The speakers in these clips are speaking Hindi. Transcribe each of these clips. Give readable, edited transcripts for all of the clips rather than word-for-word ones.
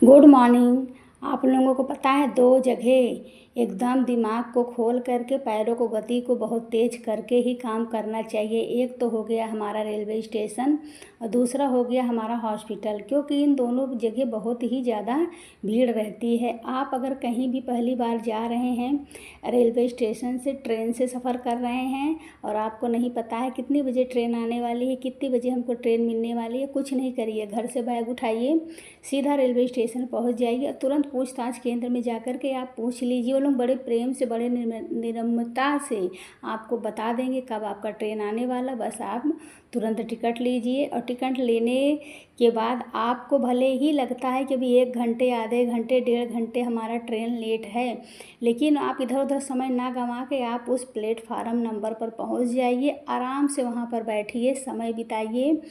Good morning. आप लोगों को पता है, दो जगह एकदम दिमाग को खोल करके पैरों को गति को बहुत तेज करके ही काम करना चाहिए। एक तो हो गया हमारा रेलवे स्टेशन और दूसरा हो गया हमारा हॉस्पिटल, क्योंकि इन दोनों जगह बहुत ही ज़्यादा भीड़ रहती है। आप अगर कहीं भी पहली बार जा रहे हैं, रेलवे स्टेशन से ट्रेन से सफ़र कर रहे हैं और आपको नहीं पता है कितनी बजे ट्रेन आने वाली है, कितनी बजे हमको ट्रेन मिलने वाली है, कुछ नहीं करिए, घर से बैग उठाइए, सीधा रेलवे स्टेशन पहुंच जाइए और तुरंत पूछताछ केंद्र में जाकर के आप पूछ लीजिए। वो लोग बड़े प्रेम से, बड़े निरमता से आपको बता देंगे कब आपका ट्रेन आने वाला। बस आप तुरंत टिकट लीजिए और टिकट लेने के बाद आपको भले ही लगता है कि अभी 1 घंटे, आधे घंटे, 1.5 घंटे हमारा ट्रेन लेट है, लेकिन आप इधर उधर समय ना गंवा के आप उस प्लेटफार्म नंबर पर पहुंच जाइए, आराम से वहां पर बैठिए, समय बिताइए।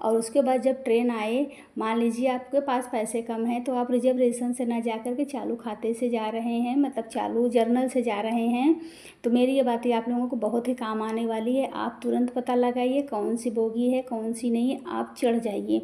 और उसके बाद जब ट्रेन आए, मान लीजिए आपके पास पैसे कम हैं तो आप रिजर्वेशन से ना जा कर के चालू खाते से जा रहे हैं, मतलब चालू जर्नल से जा रहे हैं, तो मेरी ये बातें आप लोगों को बहुत ही काम आने वाली है। आप तुरंत पता लगाइए कौन सी बोगी है कौन सी नहीं, आप चढ़ जाइए।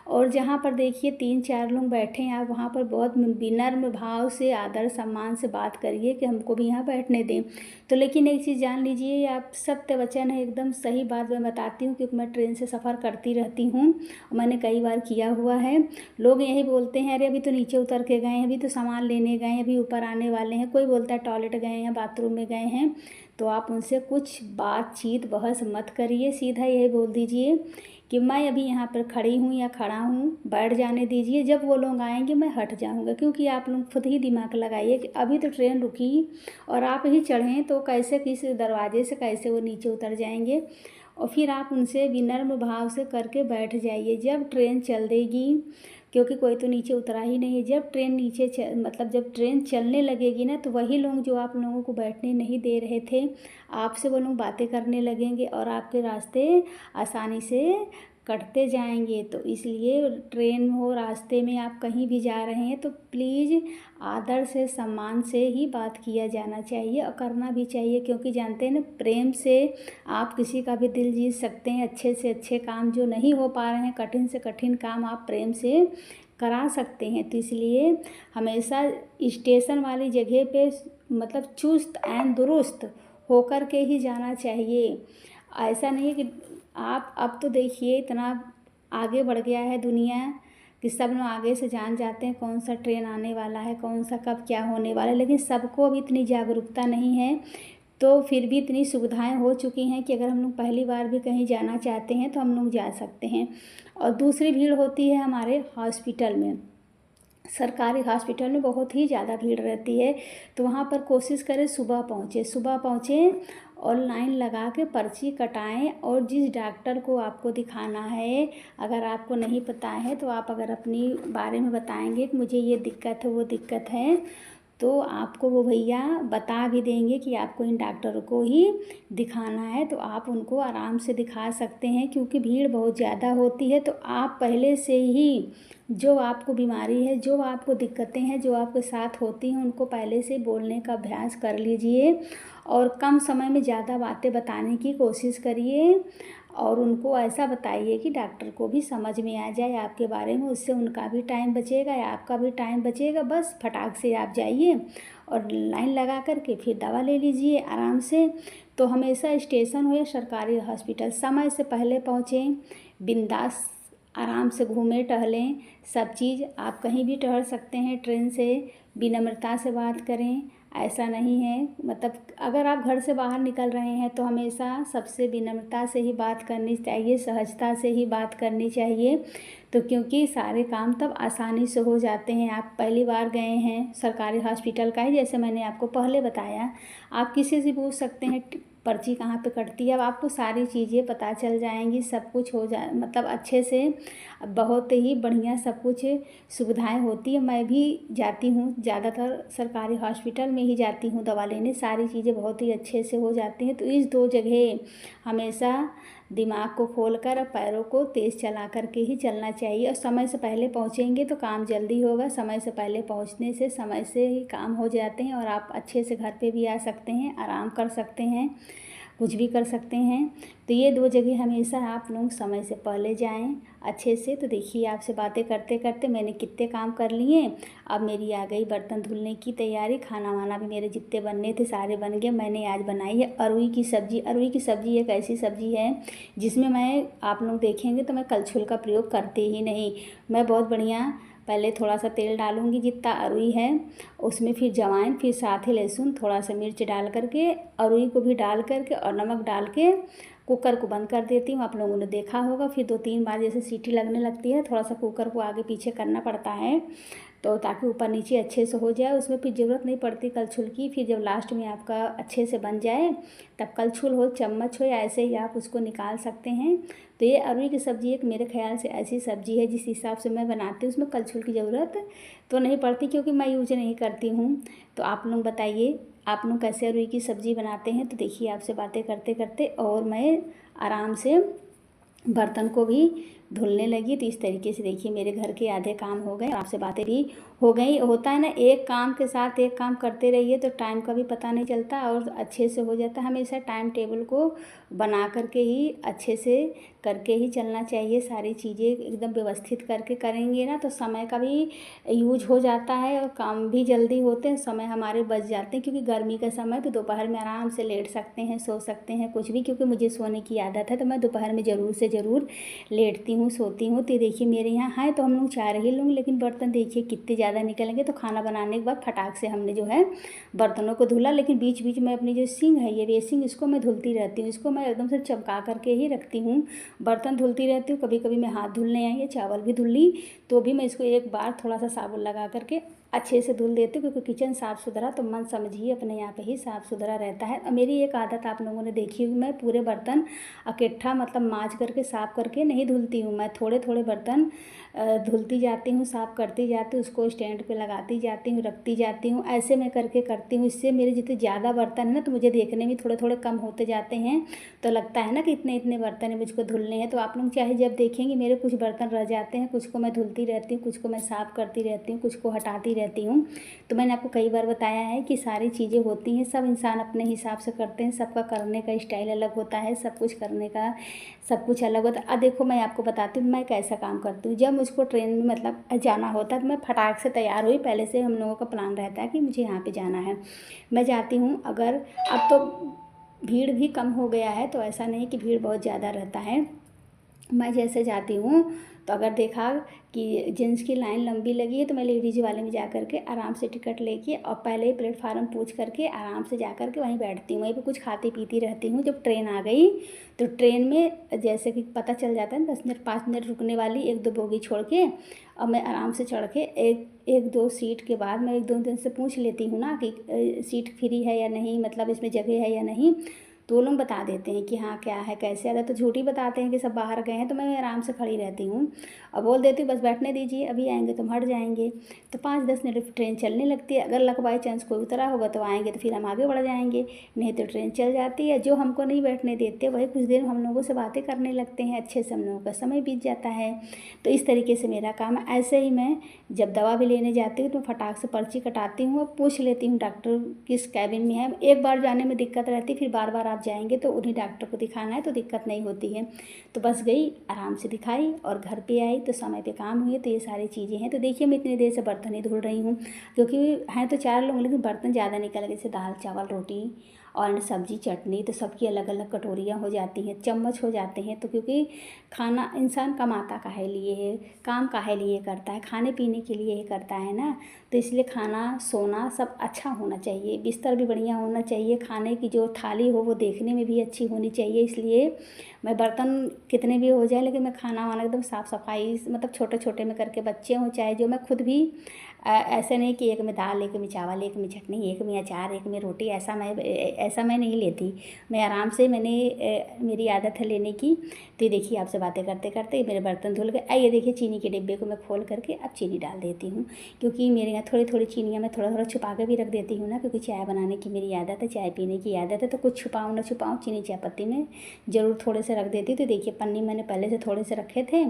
और जहाँ पर देखिए 3-4 लोग बैठे हैं, आप वहाँ पर बहुत विनम्र भाव से, आदर सम्मान से बात करिए कि हमको भी यहाँ बैठने दें। तो लेकिन एक चीज़ जान लीजिए, आप सत्य वचन है, एकदम सही बात मैं बताती हूँ, क्योंकि मैं ट्रेन से सफ़र करती रहती हूँ, मैंने कई बार किया हुआ है। लोग यही बोलते हैं, अरे अभी तो नीचे उतर के गए हैं, अभी तो सामान लेने गए हैं, अभी ऊपर आने वाले हैं। कोई बोलता है टॉयलेट गए हैं, बाथरूम में गए हैं, तो आप उनसे कुछ बातचीत बहस मत करिए, सीधा यही बोल दीजिए कि मैं अभी यहाँ पर खड़ी हूँ या खड़ा हूँ, बैठ जाने दीजिए, जब वो लोग आएंगे मैं हट जाऊँगा। क्योंकि आप लोग खुद ही दिमाग लगाइए कि अभी तो ट्रेन रुकी और आप ही चढ़ें तो कैसे, किस दरवाजे से कैसे वो नीचे उतर जाएंगे। और फिर आप उनसे विनम्र भाव से करके बैठ जाइए। जब ट्रेन चल देगी, क्योंकि कोई तो नीचे उतरा ही नहीं है, जब ट्रेन मतलब जब ट्रेन चलने लगेगी ना, तो वही लोग जो आप लोगों को बैठने नहीं दे रहे थे, आपसे वो लोग बातें करने लगेंगे और आपके रास्ते आसानी से कटते जाएंगे। तो इसलिए ट्रेन हो, रास्ते में आप कहीं भी जा रहे हैं तो प्लीज़ आदर से, सम्मान से ही बात किया जाना चाहिए और करना भी चाहिए। क्योंकि जानते हैं ना, प्रेम से आप किसी का भी दिल जीत सकते हैं। अच्छे से अच्छे काम जो नहीं हो पा रहे हैं, कठिन से कठिन काम आप प्रेम से करा सकते हैं। तो इसलिए हमेशा स्टेशन वाली जगह पे मतलब चुस्त एंड दुरुस्त होकर के ही जाना चाहिए। ऐसा नहीं है कि आप, अब तो देखिए इतना आगे बढ़ गया है दुनिया कि सब लोग आगे से जान जाते हैं कौन सा ट्रेन आने वाला है, कौन सा कब क्या होने वाला है, लेकिन सबको अभी इतनी जागरूकता नहीं है। तो फिर भी इतनी सुविधाएं हो चुकी हैं कि अगर हम लोग पहली बार भी कहीं जाना चाहते हैं तो हम लोग जा सकते हैं। और दूसरी भीड़ होती है हमारे हॉस्पिटल में, सरकारी हॉस्पिटल में बहुत ही ज़्यादा भीड़ रहती है। तो वहाँ पर कोशिश करें सुबह पहुँचें और लाइन लगा के पर्ची कटाएं। और जिस डॉक्टर को आपको दिखाना है, अगर आपको नहीं पता है तो आप अगर अपनी बारे में बताएंगे कि मुझे ये दिक्कत है, वो दिक्कत है, तो आपको वो भैया बता भी देंगे कि आपको इन डॉक्टरों को ही दिखाना है, तो आप उनको आराम से दिखा सकते हैं। क्योंकि भीड़ बहुत ज़्यादा होती है, तो आप पहले से ही जो आपको बीमारी है, जो आपको दिक्कतें हैं, जो आपके साथ होती हैं, उनको पहले से बोलने का अभ्यास कर लीजिए और कम समय में ज़्यादा बातें बताने की कोशिश करिए। और उनको ऐसा बताइए कि डॉक्टर को भी समझ में आ जाए आपके बारे में, उससे उनका भी टाइम बचेगा, आपका भी टाइम बचेगा। बस फटाक से आप जाइए और लाइन लगा करके फिर दवा ले लीजिए आराम से। तो हमेशा स्टेशन हो या सरकारी हॉस्पिटल, समय से पहले पहुँचें, बिंदास आराम से घूमें टहलें, सब चीज़ आप कहीं भी टहल सकते हैं ट्रेन से। विनम्रता से बात करें, ऐसा नहीं है, मतलब अगर आप घर से बाहर निकल रहे हैं तो हमेशा सबसे विनम्रता से ही बात करनी चाहिए, सहजता से ही बात करनी चाहिए। तो क्योंकि सारे काम तब आसानी से हो जाते हैं। आप पहली बार गए हैं सरकारी हॉस्पिटल का ही, जैसे मैंने आपको पहले बताया, आप किसी से पूछ सकते हैं पर्ची कहाँ पे कटती है, अब आपको सारी चीज़ें पता चल जाएंगी, सब कुछ हो जाए, मतलब अच्छे से बहुत ही बढ़िया सब कुछ सुविधाएं होती है। मैं भी जाती हूँ, ज़्यादातर सरकारी हॉस्पिटल में ही जाती हूँ दवा लेने, सारी चीज़ें बहुत ही अच्छे से हो जाती हैं। तो इस दो जगह हमेशा दिमाग को खोलकर और पैरों को तेज़ चला करके ही चलना चाहिए। और समय से पहले पहुँचेंगे तो काम जल्दी होगा। समय से पहले पहुँचने से समय से ही काम हो जाते हैं और आप अच्छे से घर पे भी आ सकते हैं, आराम कर सकते हैं। कुछ भी कर सकते हैं। तो ये 2 जगह हमेशा आप लोग समय से पहले जाएं अच्छे से। तो देखिए आपसे बातें करते करते मैंने कितने काम कर लिए। अब मेरी आ गई बर्तन धुलने की तैयारी। खाना वाना भी मेरे जितने बनने थे सारे बन गए। मैंने आज बनाई है अरुई की सब्ज़ी। अरुई की सब्ज़ी एक ऐसी सब्ज़ी है जिसमें मैं, आप लोग देखेंगे तो मैं कलछुल का प्रयोग करती ही नहीं। मैं बहुत बढ़िया पहले थोड़ा सा तेल डालूंगी जितना अरुई है उसमें, फिर जवाइन, फिर साथ ही लहसुन, थोड़ा सा मिर्च डाल करके अरुई को भी डाल करके और नमक डाल के कुकर को बंद कर देती हूँ। आप लोगों ने देखा होगा फिर 2-3 बार जैसे सीटी लगने लगती है, थोड़ा सा कुकर को आगे पीछे करना पड़ता है तो ताकि ऊपर नीचे अच्छे से हो जाए। उसमें फिर ज़रूरत नहीं पड़ती कलछुल की। फिर जब लास्ट में आपका अच्छे से बन जाए तब कलछुल हो, चम्मच हो या ऐसे ही आप उसको निकाल सकते हैं। तो ये अरुई की सब्ज़ी एक मेरे ख्याल से ऐसी सब्ज़ी है जिस हिसाब से मैं बनाती हूँ उसमें कलछुल की ज़रूरत तो नहीं पड़ती, क्योंकि मैं यूज नहीं करती हूँ। तो आप लोग बताइए आप लोग कैसे अरुई की सब्ज़ी बनाते हैं। तो देखिए आपसे बातें करते करते और मैं आराम से बर्तन को भी धुलने लगी। तो इस तरीके से देखिए मेरे घर के आधे काम हो गए, आपसे बातें भी हो गई। होता है ना, एक काम के साथ एक काम करते रहिए तो टाइम का भी पता नहीं चलता और अच्छे से हो जाता है। हमेशा टाइम टेबल को बना करके ही अच्छे से करके ही चलना चाहिए। सारी चीज़ें एकदम व्यवस्थित करके करेंगे ना तो समय का भी यूज हो जाता है और काम भी जल्दी होते हैं, समय हमारे बच जाते हैं। क्योंकि गर्मी का समय तो दोपहर में आराम से लेट सकते हैं, सो सकते हैं कुछ भी, क्योंकि मुझे सोने की आदत है तो मैं दोपहर में ज़रूर से ज़रूर लेटती हूँ, सोती हूँ। तो देखिए मेरे यहाँ है तो हम लोग 4 ही लोग, लेकिन बर्तन देखिए कितने ज़्यादा निकलेंगे। तो खाना बनाने के बाद फटाक से हमने जो है बर्तनों को धुला, लेकिन बीच बीच में अपनी जो सिंग है ये बेसिंग, इसको मैं धुलती रहती हूँ। इसको मैं एकदम से चमका करके ही रखती हूँ, बर्तन धुलती रहती हूँ। कभी कभी मैं हाथ धुलने आई या चावल भी धुल ली तो भी मैं इसको एक बार थोड़ा सा साबुन लगा करके अच्छे से धुल देती हूँ, क्योंकि किचन साफ़ सुथरा तो मन समझिए अपने यहाँ पे ही साफ़ सुथरा रहता है। और मेरी एक आदत आप लोगों ने देखी हुई, मैं पूरे बर्तन इकट्ठा मतलब मांज करके साफ़ करके नहीं धुलती हूँ। मैं थोड़े थोड़े बर्तन धुलती जाती हूँ, साफ़ करती जाती हूँ, उसको स्टैंड पे लगाती जाती हूँ, रखती जाती हूँ। ऐसे मैं करके करती हूँ। इससे मेरे जितने ज़्यादा बर्तन है ना तो मुझे देखने में थोड़े थोड़े कम होते जाते हैं। तो लगता है ना कि इतने इतने बर्तन है मुझको धुलने हैं। तो आप लोग चाहे जब देखेंगे मेरे कुछ बर्तन रह जाते हैं, कुछ को मैं धुलती रहती हूँ, कुछ को मैं साफ़ करती रहती हूँ, कुछ को हटाती रहती हूँ। तो मैंने आपको कई बार बताया है कि सारी चीज़ें होती हैं, सब इंसान अपने हिसाब से करते हैं, सबका करने का स्टाइल अलग होता है, सब कुछ करने का सब कुछ अलग होता है। अब देखो मैं आपको बताती हूँ मैं कैसा काम करती हूँ। जब मुझको ट्रेन में मतलब जाना होता है तो मैं फटाक से तैयार हुई। पहले से हम लोगों का प्लान रहता है कि मुझे यहाँ पे जाना है, मैं जाती हूँ। अगर अब तो भीड़ भी कम हो गया है तो ऐसा नहीं कि भीड़ बहुत ज़्यादा रहता है। मैं जैसे जाती हूँ तो अगर देखा कि जेंट्स की लाइन लंबी लगी है तो मैं लेडीज वाले में जा कर के आराम से टिकट लेके और पहले ही प्लेटफार्म पूछ करके आराम से जा कर के वहीं बैठती हूँ। वहीं पे कुछ खाती पीती रहती हूँ। जब ट्रेन आ गई तो ट्रेन में जैसे कि पता चल जाता है 10 मिनट 5 मिनट रुकने वाली, 1-2 बोगी छोड़ के और मैं आराम से चढ़ के एक दो सीट के बाद मैं 1-2 दिन से पूछ लेती हूँ ना कि सीट फ्री है या नहीं, मतलब इसमें जगह है या नहीं। तो वो लोग बता देते हैं कि हाँ क्या है कैसे। अगर तो झूठी बताते हैं कि सब बाहर गए हैं तो मैं आराम से खड़ी रहती हूँ और बोल देती हूँ बस बैठने दीजिए, अभी आएंगे तो हम हट जाएंगे। तो 5-10 मिनट ट्रेन चलने लगती है। अगर लक बाई चांस कोई उतरा होगा तो आएंगे तो फिर हम आगे बढ़ जाएंगे, नहीं तो ट्रेन चल जाती है। जो हमको नहीं बैठने देते वही कुछ देर हम लोगों से बातें करने लगते हैं, अच्छे से हम लोगों का समय बीत जाता है। तो इस तरीके से मेरा काम है। ऐसे ही मैं जब दवा भी लेने जाती हूँ तो फटाक से पर्ची कटाती हूँ और पूछ लेती हूँ डॉक्टर किस कैबिन में है। एक बार जाने में दिक्कत रहती, फिर बार बार आप जाएंगे तो उन्हीं डॉक्टर को दिखाना है तो दिक्कत नहीं होती है। तो बस गई, आराम से दिखाई और घर पे आई तो समय पे काम हुए। तो ये सारी चीज़ें हैं। तो देखिए मैं इतनी देर से बर्तन ही धुल रही हूँ, क्योंकि हैं तो 4 लोग लेकिन बर्तन ज़्यादा निकल गए। जैसे दाल चावल रोटी और सब्जी चटनी तो सबकी अलग अलग कटोरियाँ हो जाती हैं, चम्मच हो जाते हैं। तो क्योंकि खाना इंसान कमाता काहे लिए है, काम काहे लिए करता है, खाने पीने के लिए ही करता है ना। तो इसलिए खाना सोना सब अच्छा होना चाहिए, बिस्तर भी बढ़िया होना चाहिए, खाने की जो थाली हो वो देखने में भी अच्छी होनी चाहिए। इसलिए मैं बर्तन कितने भी हो जाए लेकिन मैं खाना वाना एकदम साफ़ सफाई मतलब छोटे छोटे में करके, बच्चे हों चाहे जो, मैं खुद भी ऐसे नहीं कि एक में दाल, एक में चावल, एक में चटनी, एक में अचार, एक में रोटी, ऐसा मैं नहीं लेती। मैं आराम से मेरी आदत है लेने की। तो ये देखिए आपसे बातें करते करते मेरे बर्तन धुल गए। ये देखिए चीनी के डिब्बे को मैं खोल करके अब चीनी डाल देती हूँ, क्योंकि मेरे यहाँ थोड़ी थोड़ी चीनियाँ मैं थोड़ा थोड़ा छुपा के भी रख देती हूँ ना, क्योंकि चाय बनाने की मेरी आदत है, चाय पीने की आदत है। तो कुछ छुपाऊँ ना छुपाऊँ, चीनी चाय पत्ती में ज़रूर थोड़े से रख देती। तो देखिए पन्नी मैंने पहले से थोड़े से रखे थे,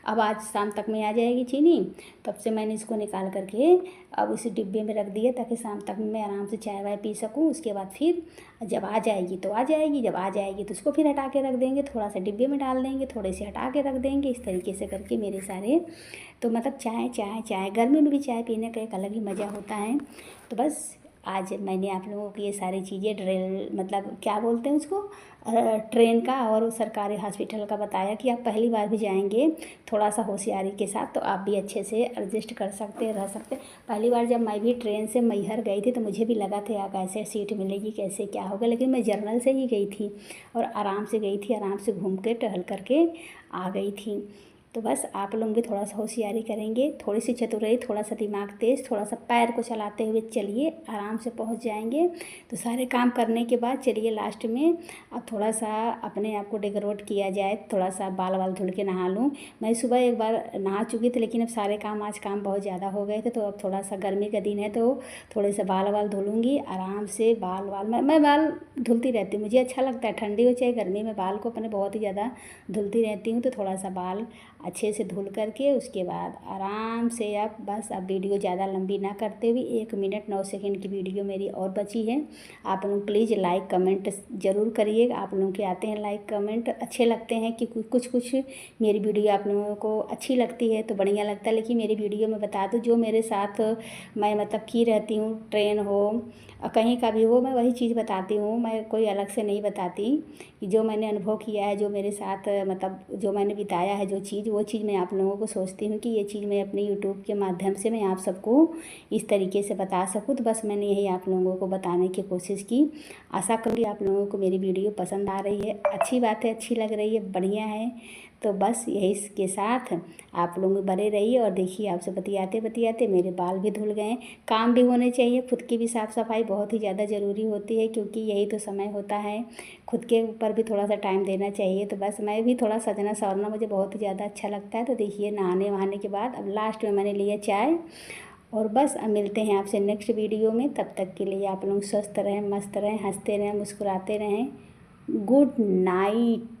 अब आज शाम तक में आ जाएगी चीनी। तब से मैंने इसको निकाल करके अब उसी डिब्बे में रख दिया ताकि शाम तक मैं आराम से चाय वाय पी सकूँ। उसके बाद फिर जब आ जाएगी तो आ जाएगी, जब आ जाएगी तो उसको फिर हटा के रख देंगे, थोड़ा सा डिब्बे में डाल देंगे, थोड़े से हटा के रख देंगे। इस तरीके से करके मेरे सारे तो मतलब चाय चाय चाय गर्मी में भी चाय पीने का एक अलग ही मज़ा होता है। तो बस आज मैंने आप लोगों को ये सारी चीज़ें ड्रिल मतलब क्या बोलते हैं उसको ट्रेन का और सरकारी हॉस्पिटल का बताया कि आप पहली बार भी जाएंगे थोड़ा सा होशियारी के साथ तो आप भी अच्छे से एडजस्ट कर सकते रह सकते। पहली बार जब मैं भी ट्रेन से मैहर गई थी तो मुझे भी लगा था यार कैसे सीट मिलेगी, कैसे क्या होगा, लेकिन मैं जर्नल से ही गई थी और आराम से गई थी, आराम से घूम के टहल करके आ गई थी। तो बस आप लोग भी थोड़ा सा होशियारी करेंगे, थोड़ी सी चतुराई, थोड़ा सा दिमाग तेज़, थोड़ा सा पैर को चलाते हुए चलिए, आराम से पहुंच जाएंगे। तो सारे काम करने के बाद चलिए लास्ट में अब थोड़ा सा अपने आप को डेकोरेट किया जाए, थोड़ा सा बाल वाल धुल के नहा लूँ। मैं सुबह एक बार नहा चुकी थी लेकिन अब सारे काम आज काम बहुत ज़्यादा हो गए थे तो अब थोड़ा सा गर्मी का दिन है तो थोड़े से बाल वाल धुलूँगी आराम से। बाल वाल मैं बाल धुलती रहती हूँ, मुझे अच्छा लगता है, ठंडी हो चाहे गर्मी में बाल को अपने बहुत ही ज़्यादा धुलती रहती हूँ। तो थोड़ा सा बाल अच्छे से धुल करके उसके बाद आराम से आप बस अब वीडियो ज़्यादा लंबी ना करते हुए 1 मिनट 9 सेकंड की वीडियो मेरी और बची है। आप लोग प्लीज़ लाइक कमेंट ज़रूर करिएगा। आप लोगों के आते हैं लाइक कमेंट, अच्छे लगते हैं कि कुछ मेरी वीडियो आप लोगों को अच्छी लगती है तो बढ़िया लगता है। लेकिन मेरी वीडियो में बता दूँ जो मेरे साथ मैं मतलब की रहती हूँ, ट्रेन हो कहीं का भी हो, मैं वही चीज़ बताती हूँ, मैं कोई अलग से नहीं बताती। कि जो मैंने अनुभव किया है, जो मेरे साथ मतलब जो मैंने बिताया है जो चीज़, वो चीज़ मैं आप लोगों को सोचती हूँ कि ये चीज़ मैं अपने यूट्यूब के माध्यम से मैं आप सबको इस तरीके से बता सकूँ। तो बस मैंने यही आप लोगों को बताने की कोशिश की। आशा करूँगी आप लोगों को मेरी वीडियो पसंद आ रही है, अच्छी बात है, अच्छी लग रही है, बढ़िया है। तो बस यही के साथ आप लोग बने रहिए और देखिए आपसे बतियाते बतियाते मेरे बाल भी धुल गए। काम भी होने चाहिए, खुद की भी साफ़ सफाई बहुत ही ज़्यादा ज़रूरी होती है क्योंकि यही तो समय होता है, खुद के ऊपर भी थोड़ा सा टाइम देना चाहिए। तो बस मैं भी थोड़ा सजना संवरना मुझे बहुत ही ज़्यादा अच्छा लगता है। तो देखिए नहाने वहाने के बाद अब लास्ट में मैंने लिया चाय और बस अब मिलते हैं आपसे नेक्स्ट वीडियो में। तब तक के लिए आप लोग स्वस्थ रहें, मस्त रहें, हंसते रहें, मुस्कुराते रहें। Good night.